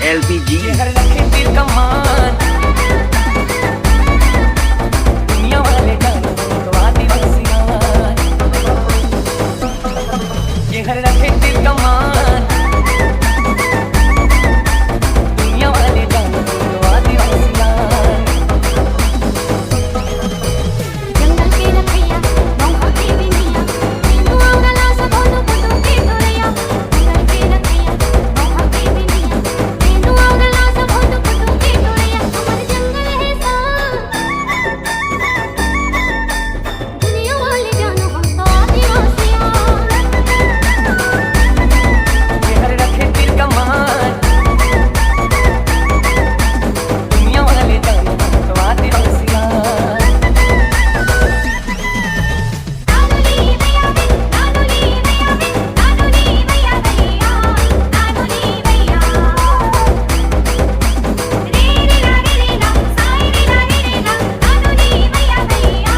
LPG। हर रखे दिल का मान, दुनिया वाले जानो तो आदिवासी आन। ये हर रखे दिल का मान, दुनिया वाले जानो तो आदिवासी आन। जंगल के रखैया नौहा के बिनिया, हिंदुओं का लाश बोलो बोलो के तोड़ैया। जंगल के रखैया नौहा के बिनिया, हिंदुओं का लाश बोलो बोलो के तोड़ैया। हमारे जंगल है सान, दुनिया वाले जानो हम तो आदिवासी आन। ये हर रखे दिल का मान, दुनिया वाले जानो तो आदिवासी आन। नानुली भैया वे, नानुली भैया वे, नानुली भैया भैया, नानुली भैया। रे रे ला रे रे ला, साई रे ला रे रे ला, नानुली भैया भैया,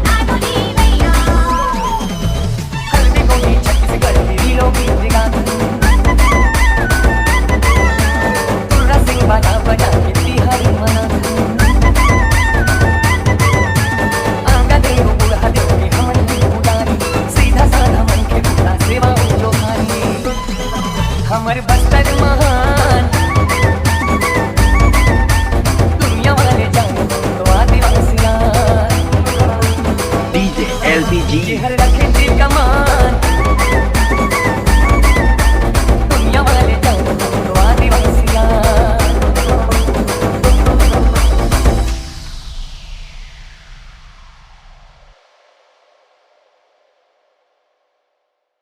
नानुली भैया। हल्दी को भी छत्तीसगढ़ की रीलों की जिगान, तुर्रा सिंह बाजा बजा के तिहारी मनाता। आगा देव बुढ़ा देव के हमन की पुजारी, सीधा साधा मन के पूरा सेवा जो भारी। हमर बस्तर